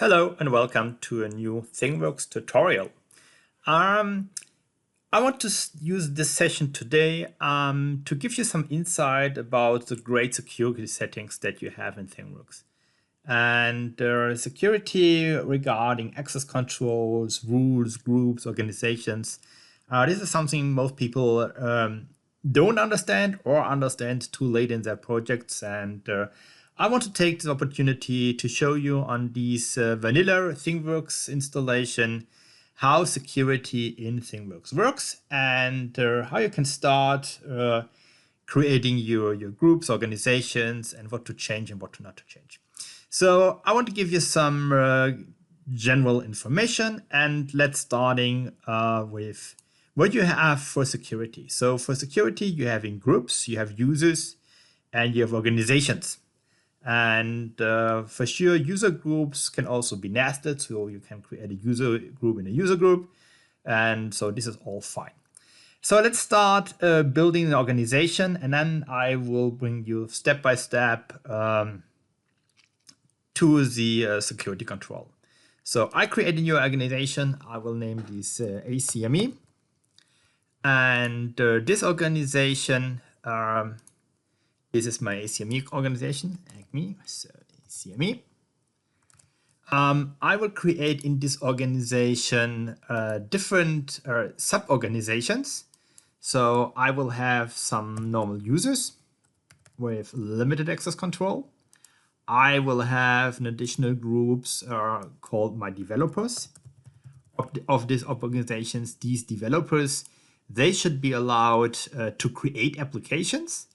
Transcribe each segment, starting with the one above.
Hello and welcome to a new ThingWorx tutorial. I want to use this session today to give you some insight about the great security settings that you have in ThingWorx. And security regarding access controls, rules, groups, organizations. This is something most people don't understand or understand too late in their projects. And I want to take this opportunity to show you on this vanilla ThingWorx installation how security in ThingWorx works and how you can start creating your groups, organizations, and what to change and what not to change. So I want to give you some general information, and let's starting with what you have for security. So for security, you have in groups, you have users, and you have organizations. And for sure, user groups can also be nested, so you can create a user group in a user group. And so this is all fine. So let's start building an organization, and then I will bring you step by step to the security control. So I create a new organization. I will name this ACME. And this organization, this is my ACME organization, ACME, so ACME. I will create in this organization different sub-organizations. So I will have some normal users with limited access control. I will have an additional groups called my developers. Of these organizations, these developers, they should be allowed to create applications.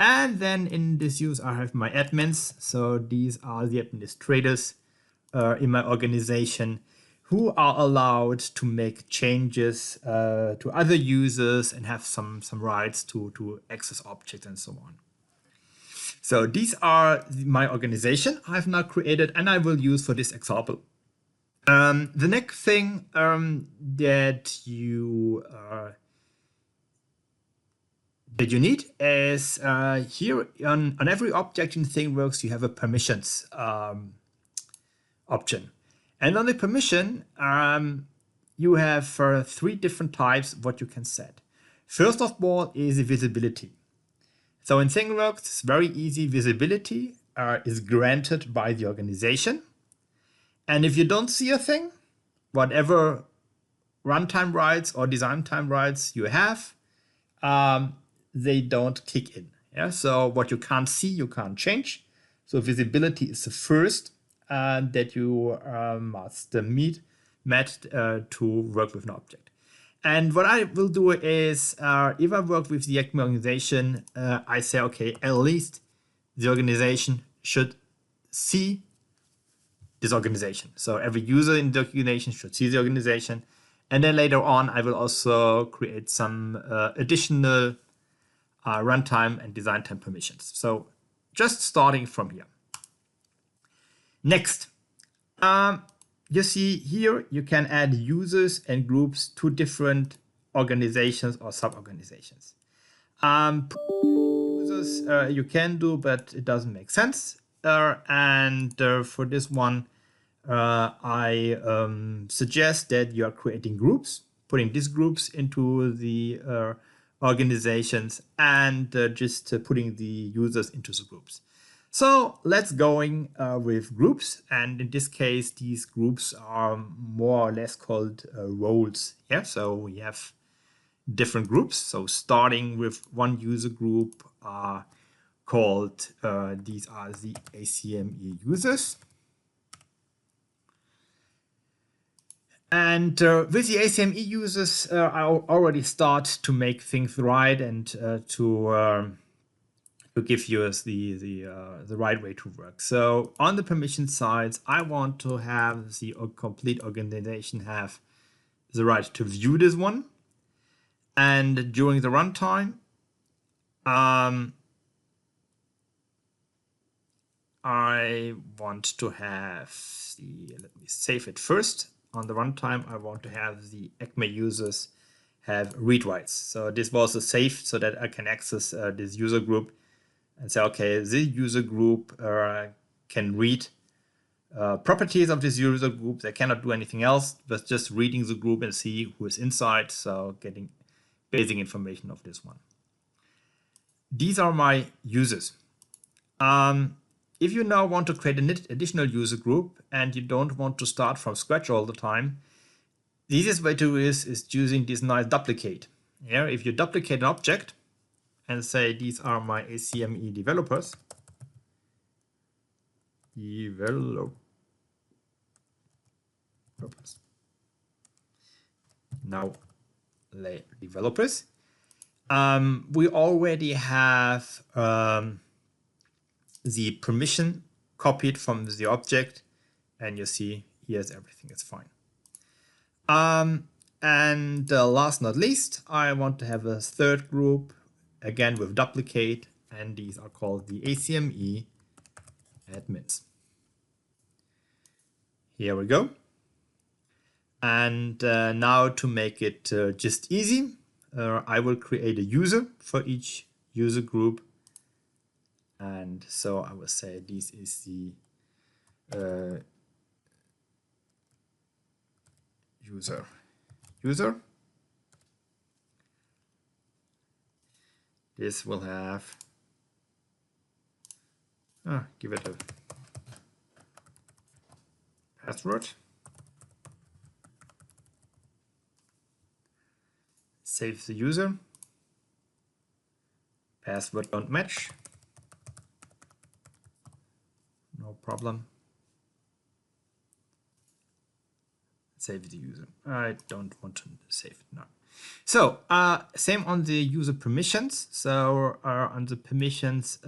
And then in this use, I have my admins. So these are the administrators in my organization who are allowed to make changes to other users and have some rights to access objects and so on. So these are my organization I've now created and I will use for this example. The next thing that you need is here on every object in ThingWorx you have a permissions option. And on the permission, you have three different types what you can set. First of all is the visibility. So in ThingWorx, it's very easy. Visibility is granted by the organization. And if you don't see a thing, whatever runtime rights or design time rights you have, they don't kick in. Yeah? So what you can't see, you can't change. So visibility is the first that you must met to work with an object. And what I will do is, if I work with the ACME organization, I say, okay, at least the organization should see this organization. So every user in the organization should see the organization. And then later on, I will also create some additional runtime and design time permissions. So just starting from here. Next, you see here, you can add users and groups to different organizations or sub-organizations. Users you can do, but it doesn't make sense. For this one, I suggest that you are creating groups, putting these groups into the organizations and just putting the users into the groups. So let's going with groups, and in this case, these groups are more or less called roles. Yeah, so we have different groups. So starting with one user group called these are the ACME users. And with the ACME users, I already start to make things right and to give you the right way to work. So on the permission sides, I want to have the complete organization have the right to view this one. And during the runtime, I want to have let me save it first. On the runtime, I want to have the ACME users have read rights. So this was a save so that I can access this user group and say, okay, this user group can read properties of this user group. They cannot do anything else but just reading the group and see who is inside, so getting basic information of this one. These are my users. If you now want to create an additional user group and you don't want to start from scratch all the time, the easiest way to do this is using this nice duplicate. Here, if you duplicate an object and say these are my ACME developers, now developers, we already have the permission copied from the object, and you see here's everything is fine. And last not least, I want to have a third group, again with duplicate, and these are called the ACME admins. Here we go. And now to make it just easy, I will create a user for each user group. And so I will say this is the user. This will have, give it a password. Save the user. Password don't match. No problem. Save the user. I don't want to save it now. So same on the user permissions. So on the permissions,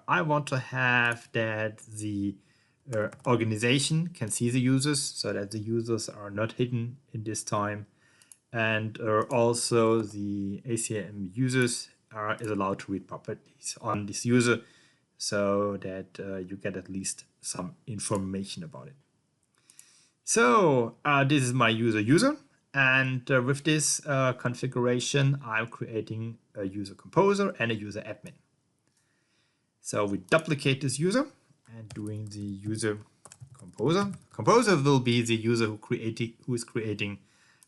I want to have that the organization can see the users, so that the users are not hidden in this time. And also the ACM users is allowed to read properties on this user, so that you get at least some information about it. So this is my user, and with this configuration, I'm creating a user composer and a user admin. So we duplicate this user and doing the user composer. Composer will be the user who is creating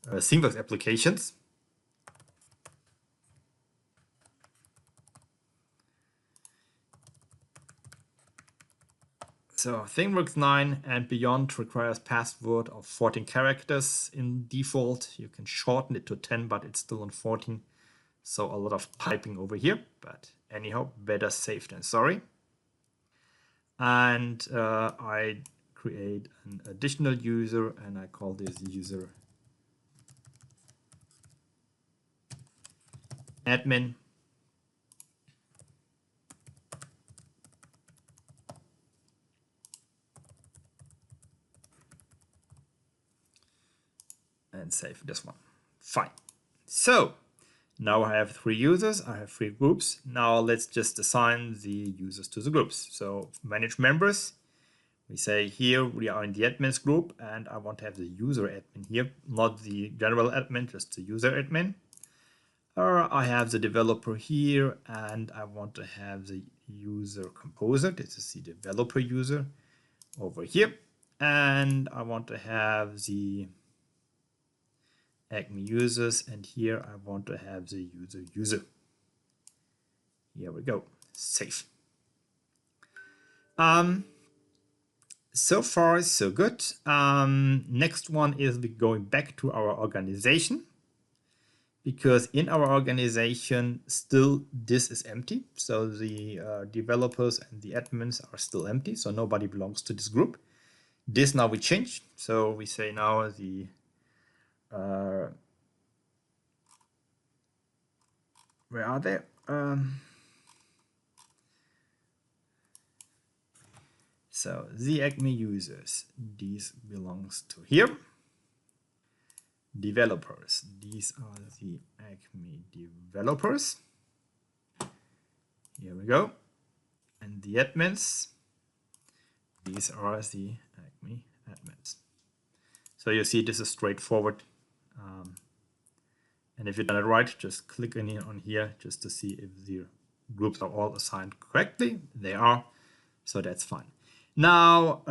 ThingWorx applications. So ThingWorx 9 and beyond requires password of 14 characters in default. You can shorten it to 10, but it's still on 14. So a lot of typing over here, but anyhow, better safe than sorry. And I create an additional user and I call this user admin. And save this one. Fine. So now I have 3 users, I have 3 groups. Now let's just assign the users to the groups. So manage members. We say here we are in the admins group and I want to have the user admin here, not the general admin, just the user admin. Or I have the developer here and I want to have the user composer. This is the developer user over here. And I want to have the ACME users, and here I want to have the user. Here we go. Save. So far so good. Next one is going back to our organization, because in our organization still this is empty. So the developers and the admins are still empty, so nobody belongs to this group. This now we change. So we say now the where are they? So the ACME users, these belongs to here. Developers, these are the ACME developers. Here we go. And the admins, these are the ACME admins. So you see this is straightforward. And if you've done it right, just click on here just to see if the groups are all assigned correctly. They are, so that's fine. Now,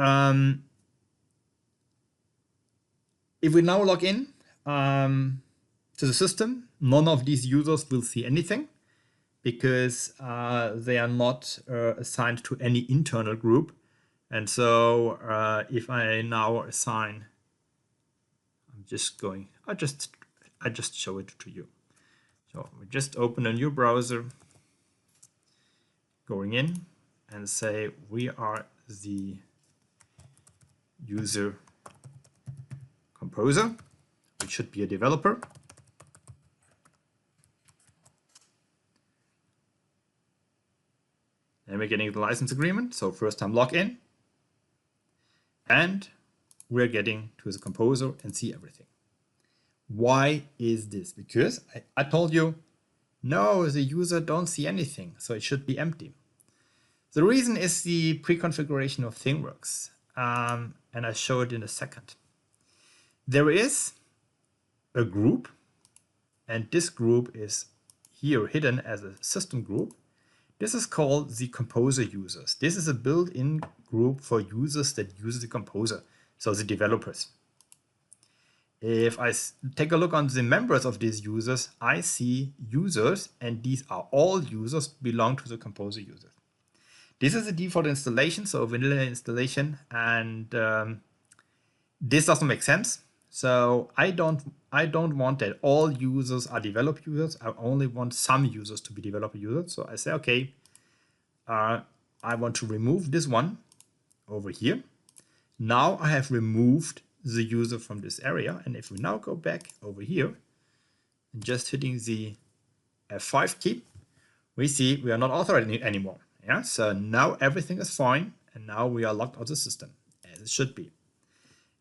If we now log in to the system, none of these users will see anything because they are not assigned to any internal group. And so if I now assign, I just show it to you. So we just open a new browser, going in and say we are the user composer, which should be a developer. And we're getting the license agreement. So first time login. And we're getting to the composer and see everything. Why is this? Because I told you, no, the user don't see anything, so it should be empty. The reason is the pre-configuration of ThingWorx, and I show it in a second. There is a group, and this group is here hidden as a system group. This is called the composer users. This is a built-in group for users that use the composer, so the developers. If I take a look on the members of these users, I see users, and these are all users belong to the composer users. This is a default installation, so a vanilla installation, and this doesn't make sense. So I don't want that all users are developer users. I only want some users to be developer users. So I say, okay, I want to remove this one over here. Now I have removed the user from this area. And if we now go back over here and just hitting the F5 key, we see we are not authorized anymore. Yeah, so now everything is fine. And now we are logged out of the system as it should be.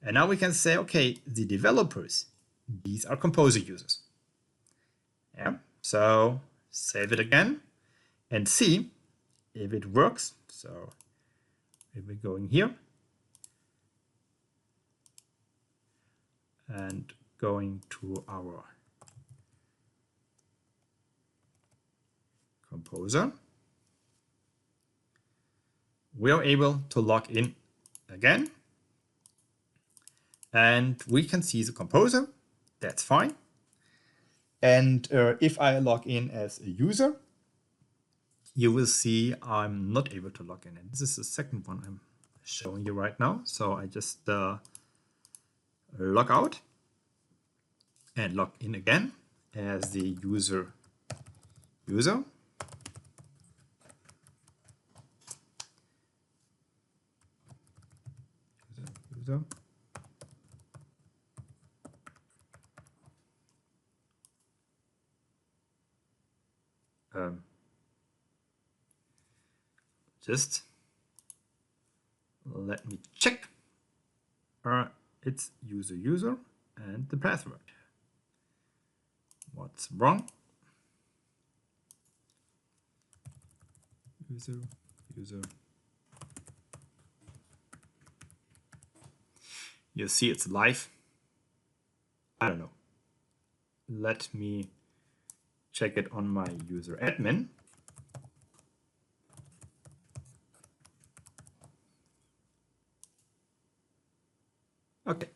And now we can say, okay, the developers, these are composer users. Yeah, so save it again and see if it works. So if we go in here and going to our composer, we are able to log in again. And we can see the composer, that's fine. And if I log in as a user, you will see I'm not able to log in. And this is the second one I'm showing you right now. So I just log out and log in again as the user. Just let me check. It's user and the password. What's wrong? User. You see it's live. I don't know. Let me check it on my user admin. Okay,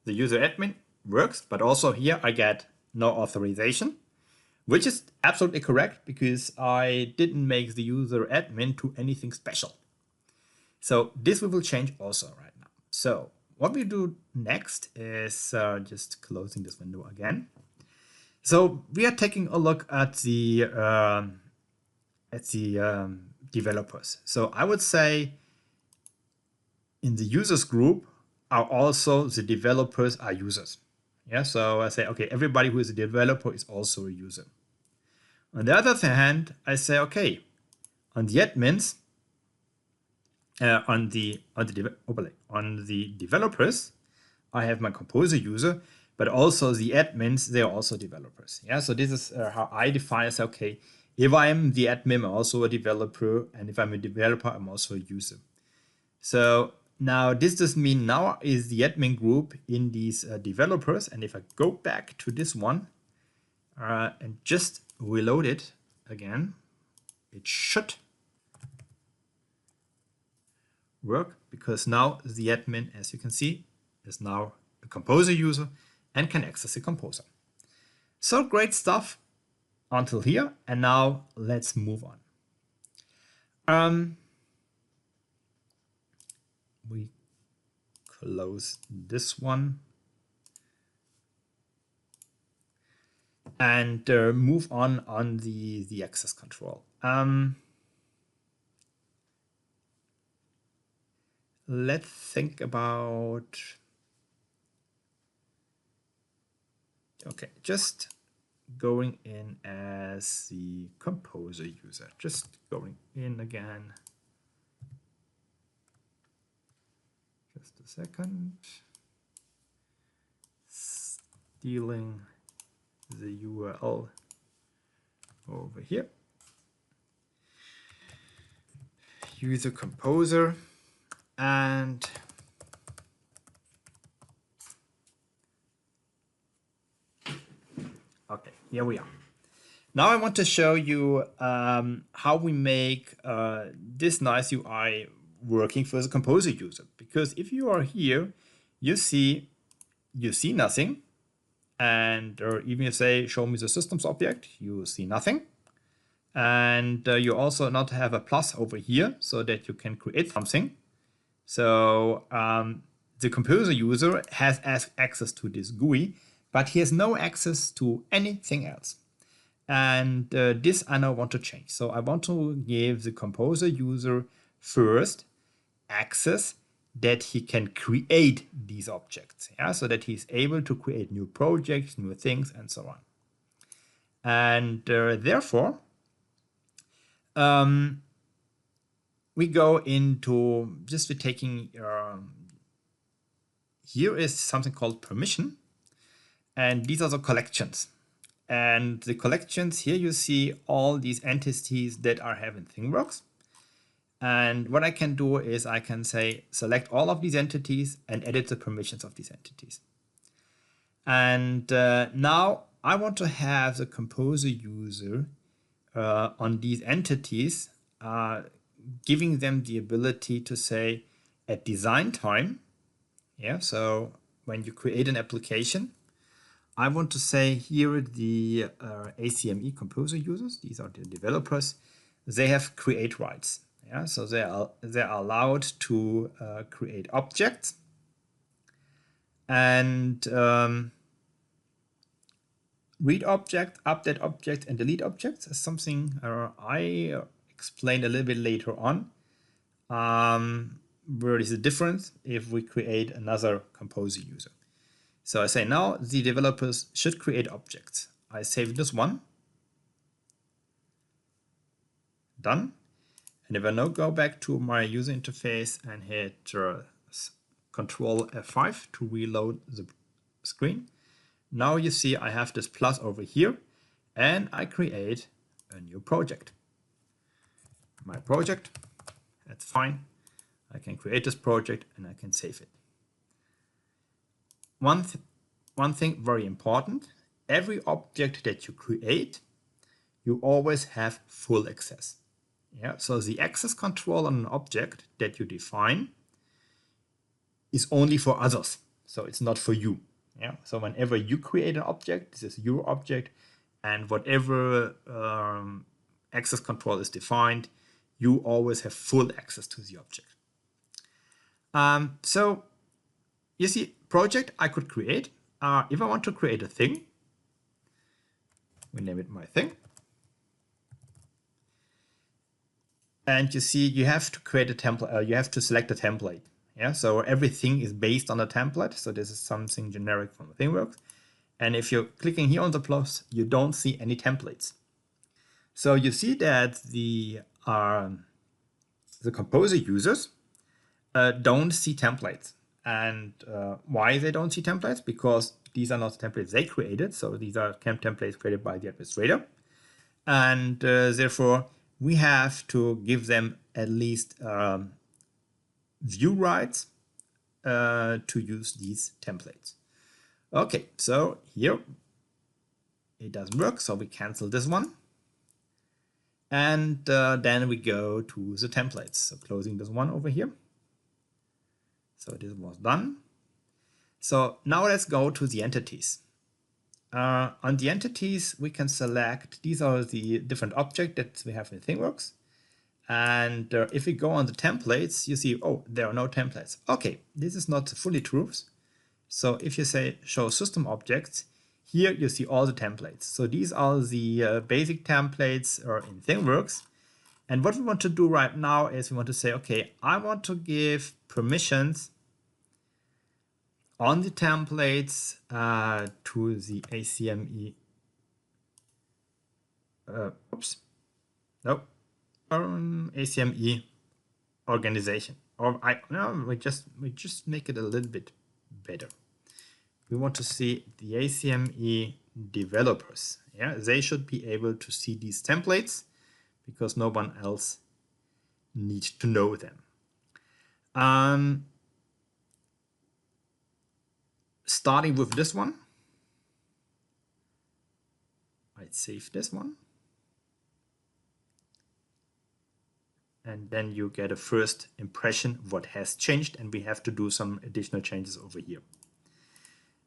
the user admin works, but also here I get no authorization, which is absolutely correct because I didn't make the user admin to anything special. So this we will change also right now. So what we do next is just closing this window again. So we are taking a look at the developers. So I would say in the users group are also the developers are users. Yeah, so I say, okay, everybody who is a developer is also a user. On the other hand, I say, okay, on the admins, on the developers, I have my composer user, but also the admins, they are also developers. Yeah, so this is how I define it. Okay, if I'm the admin, I'm also a developer, and if I'm a developer, I'm also a user. So now this does mean now is the admin group in these developers, and if I go back to this one and just reload it again, it should work because now the admin, as you can see, is now a composer user and can access the composer. So great stuff until here. And now let's move on. We close this one and move on the access control. Let's think about, okay, just going in as the composer user, just going in again. Just a second. Stealing the URL over here. User composer, and okay, here we are. Now I want to show you how we make this nice UI working for the composer user. Because if you are here, you see nothing, and or even if you say show me the systems object, you see nothing. And you also not have a plus over here so that you can create something. So the composer user has access to this GUI, but he has no access to anything else. And this I now want to change. So I want to give the composer user first access that he can create these objects, yeah? So that he's able to create new projects, new things, and so on. And therefore, we go into just we're taking here is something called permission, and these are the collections. And the collections here you see all these entities that are having ThingWorx. And what I can do is I can say select all of these entities and edit the permissions of these entities. And now I want to have the composer user on these entities, giving them the ability to say at design time. Yeah, so when you create an application, I want to say here the ACME composer users, these are the developers, they have create rights. Yeah, so they are allowed to create objects and read object, update object, and delete objects is something I explained a little bit later on. Where is the difference if we create another composer user. So I say now the developers should create objects. I save this one. Done. And if I now go back to my user interface and hit Control F5 to reload the screen, now you see I have this plus over here and I create a new project. My project, that's fine. I can create this project and I can save it. One thing very important, every object that you create, you always have full access. Yeah, so the access control on an object that you define is only for others. So it's not for you. Yeah, so whenever you create an object, this is your object, and whatever access control is defined, you always have full access to the object. So you see, project I could create. If I want to create a thing, we name it my thing. And you see, you have to create a template. You have to select a template. Yeah, so everything is based on a template. So this is something generic from ThingWorx. And if you're clicking here on the plus, you don't see any templates. So you see that the composer users don't see templates. And why they don't see templates? Because these are not templates they created. So these are templates created by the administrator. And therefore, we have to give them at least view rights to use these templates. Okay, so here it doesn't work, so we cancel this one. And then we go to the templates. So closing this one over here. So this was done. So now let's go to the entities. On the entities, we can select, these are the different objects that we have in ThingWorx. And if we go on the templates, you see, oh, there are no templates. Okay, this is not fully true. So if you say show system objects, here you see all the templates. So these are the basic templates in ThingWorx. And what we want to do right now is we want to say, okay, I want to give permissions on the templates to the ACME. ACME organization. Or we just make it a little bit better. We want to see the ACME developers. Yeah, they should be able to see these templates because no one else needs to know them. Starting with this one, I'd save this one. And then you get a first impression of what has changed, and we have to do some additional changes over here.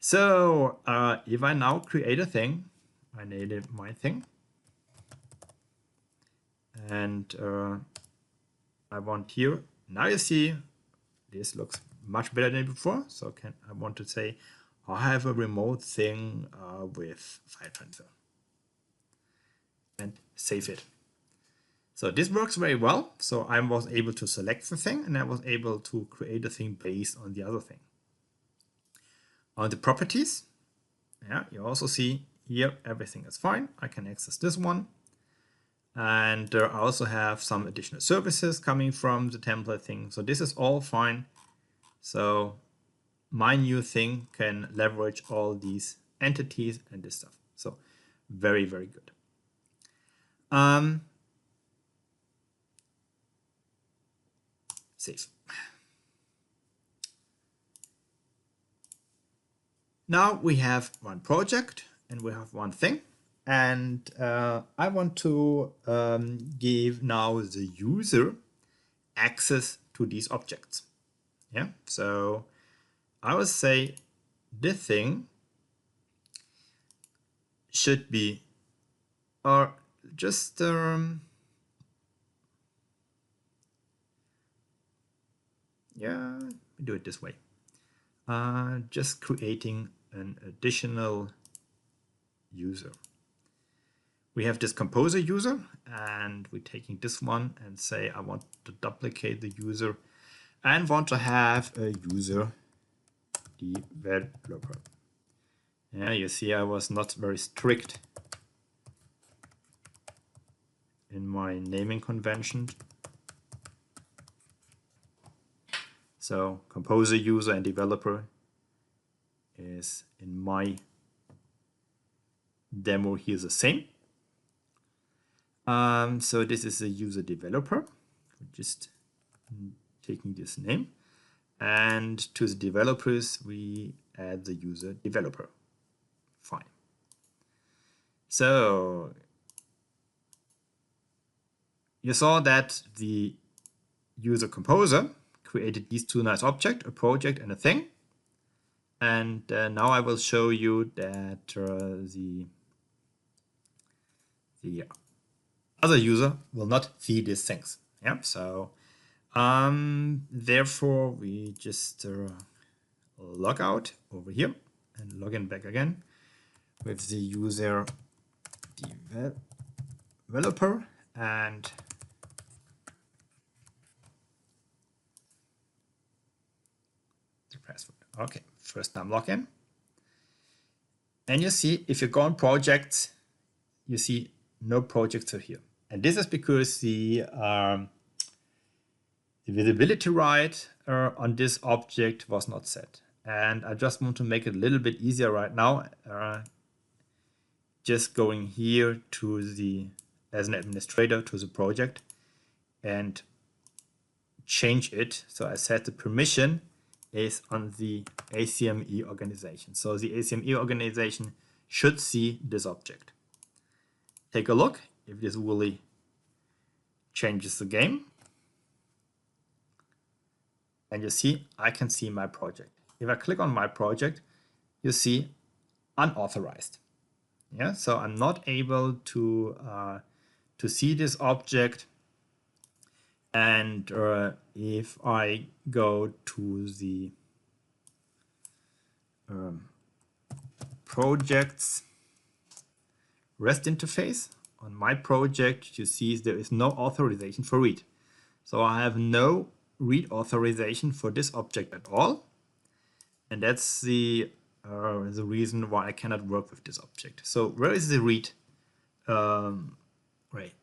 So if I now create a thing, I name it my thing, and I want here, now you see this looks much better than before. So I want to say I have a remote thing with file transfer and save it. So this works very well. So I was able to select the thing and I was able to create a thing based on the other thing. On the properties, yeah, you also see here everything is fine. I can access this one. And I also have some additional services coming from the template thing. So this is all fine. So my new thing can leverage all these entities and this stuff. So very, very good. Save. Now we have one project and we have one thing. And I want to give now the user access to these objects. Yeah, so I would say this thing should be, or just yeah, do it this way. Just creating an additional user. We have this composer user, and we're taking this one and say I want to duplicate the user and want to have a user developer. Yeah, you see I was not very strict in my naming convention. So composer user and developer is in my demo here the same. So this is a user developer. Just taking this name, and to the developers we add the user developer. Fine. So you saw that the user composer created these two nice objects, a project and a thing. And now I will show you that the other user will not see these things. Yeah, so therefore we just log out over here and log in back again with the user developer and the password. Okay, first time login. And you see if you go on projects, you see no projects are here. And this is because the visibility right on this object was not set. And I just want to make it a little bit easier right now. Just going here to the, as an administrator, to the project and change it. So I set the permission is on the ACME organization. So the ACME organization should see this object. Take a look if this really changes the game. And you see, I can see my project. if I click on my project, you see unauthorized. Yeah, so I'm not able to see this object. And if I go to the projects REST interface on my project, you see there is no authorization for read. So I have no read authorization for this object at all. And that's the reason why I cannot work with this object. So where is the read?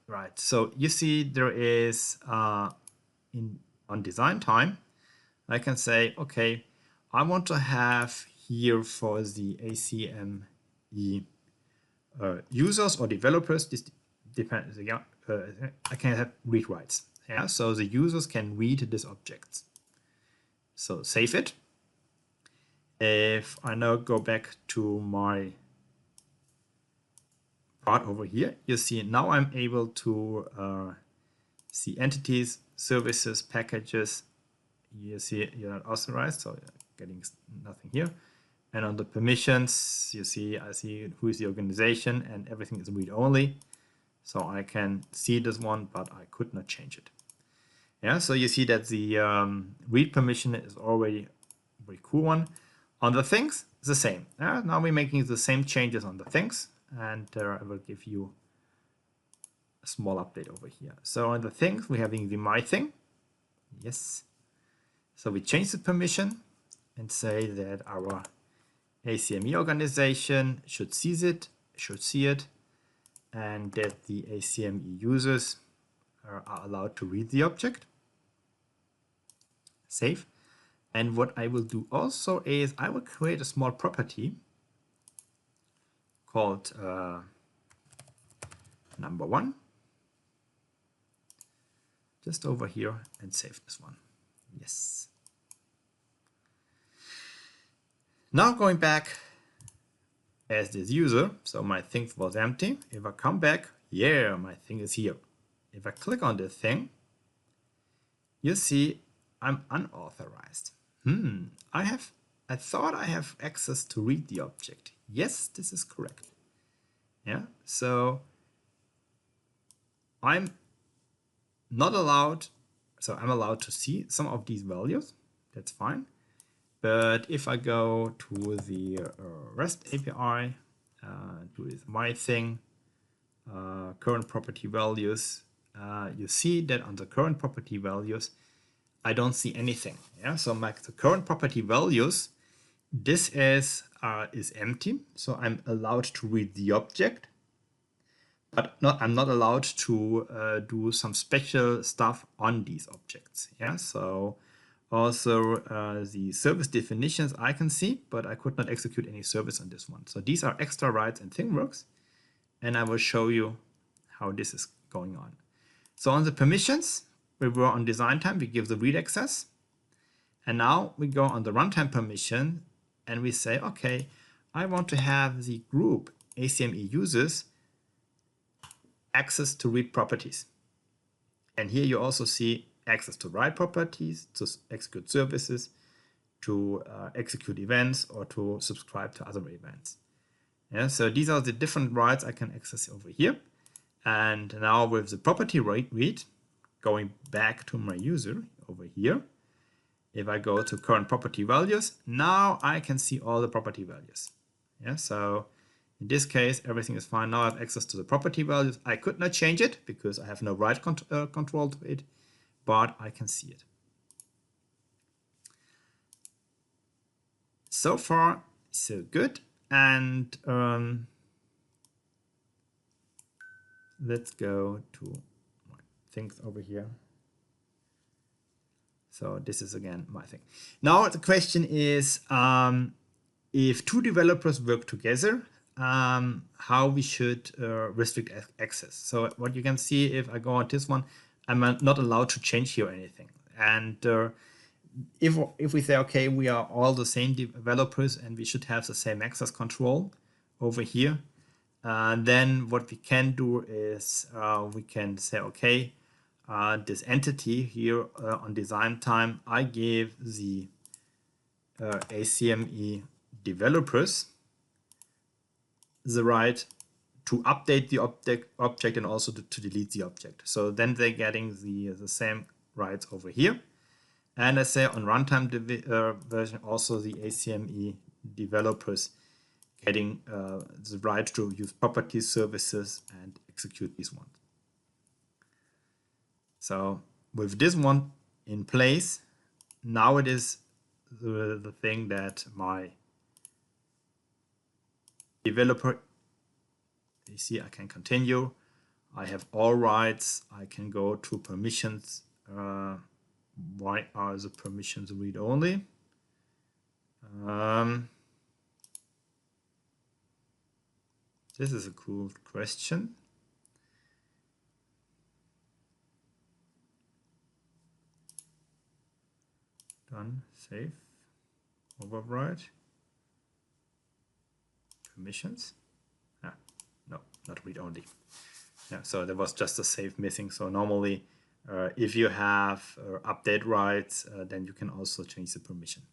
Right. So you see there is on design time, I can say, okay, I want to have here for the ACME users or developers, this depends. I can have read writes. Yeah, so the users can read this object. So save it. If I now go back to my part over here, you see now I'm able to see entities, services, packages. You see you're not authorized, so you're getting nothing here. And on the permissions, you see I see who is the organization, and everything is read only. So I can see this one, but I could not change it. Yeah, so you see that the read permission is already a very cool one. On the things, it's the same. Now we're making the same changes on the things, and I will give you a small update over here. So on the things, we're having the my thing. Yes. So we change the permission and say that our ACME organization should see it, and that the ACME users are allowed to read the object. Save. And what I will do also is I will create a small property called number 1, just over here, and save this one. Yes. Now going back as this user, so my thing was empty. If I come back, yeah, my thing is here. If I click on this thing, you see I'm unauthorized. I thought I have access to read the object. Yes, this is correct. Yeah, so I'm not allowed, so I'm allowed to see some of these values. That's fine. But if I go to the REST API, to this my thing, current property values, you see that on the current property values, I don't see anything. Yeah, so the current property values, this is empty. So I'm allowed to read the object, but I'm not allowed to do some special stuff on these objects. Yeah, so also the service definitions I can see, but I could not execute any service on this one. So these are extra rights in ThingWorx, and I will show you how this is going on. So on the permissions, we were on design time, we give the read access. And now we go on the runtime permission and we say, okay, I want to have the group ACME users access to read properties. And here you also see access to write properties, to execute services, to execute events, or to subscribe to other events. Yeah, so these are the different rights I can access over here. And now with the property read, going back to my user over here, if I go to current property values, now I can see all the property values. Yeah, so in this case, everything is fine. Now I have access to the property values. I could not change it because I have no write control to it, but I can see it. So far, so good. And let's go to things over here. So this is again my thing. Now the question is, if two developers work together, how we should restrict access. So what you can see, if I go on this one, I'm not allowed to change here anything. And if we say, okay, we are all the same developers and we should have the same access control over here, then what we can do is we can say, okay, this entity here on design time, I give the ACME developers the right to update the object and also to delete the object. So then they're getting the same rights over here. And I say on runtime version, also the ACME developers getting the right to use property services and execute these ones. So with this one in place, now it is the thing that my developer, you see, I can continue. I have all rights. I can go to permissions. Why are the permissions read only? This is a cool question. Done, save, override, permissions. No, not read only. Yeah, so there was just a save missing. So normally, if you have update rights, then you can also change the permission.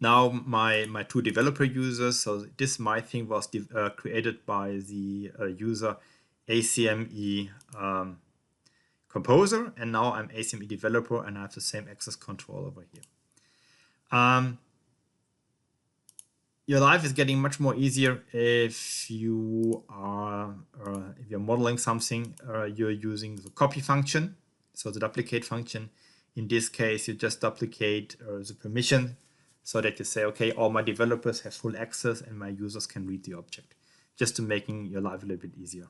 Now my two developer users, so this my thing was created by the user ACME composer, and now I'm ACME developer and I have the same access control over here. Your life is getting much more easier if you are if you're modeling something, you're using the copy function, so the duplicate function. In this case, you just duplicate the permission so that you say, okay, all my developers have full access and my users can read the object, just to making your life a little bit easier.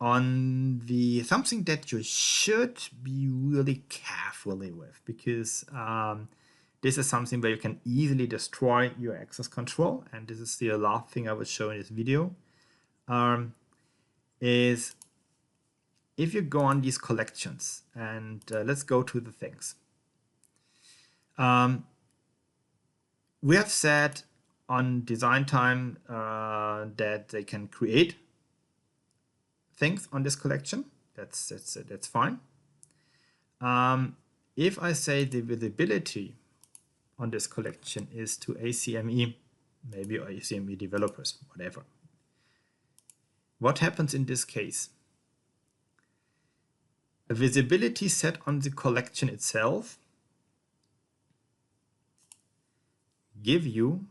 On the something that you should be really carefully with, because this is something where you can easily destroy your access control, and this is the last thing I will show in this video, is if you go on these collections, and let's go to the things. We have said on DesignTime that they can create things on this collection. That's fine. If I say the visibility on this collection is to ACME, maybe or ACME developers, whatever. What happens in this case? A visibility set on the collection itself give you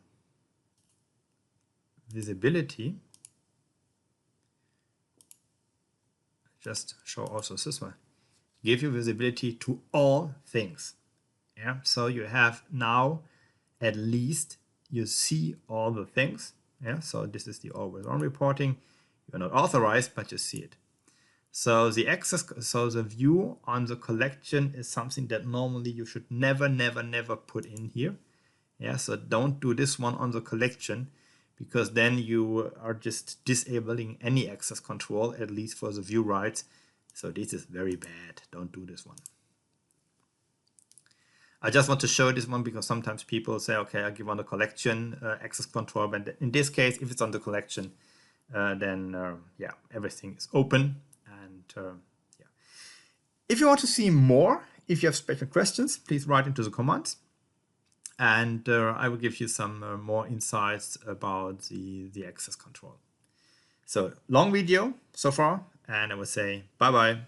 visibility. Just show also this one. Give you visibility to all things. Yeah, so you have now at least you see all the things. Yeah, so this is the always on reporting. You're not authorized, but you see it. So the access, so the view on the collection is something that normally you should never put in here. Yeah, so don't do this one on the collection, because then you are just disabling any access control, at least for the view rights. So this is very bad. Don't do this one. I just want to show this one because sometimes people say, okay, I give on the collection access control, but in this case, if it's on the collection, then yeah, everything is open. And yeah, if you want to see more, if you have special questions, please write into the comments, and I will give you some more insights about the access control. So long video so far, and I will say bye bye.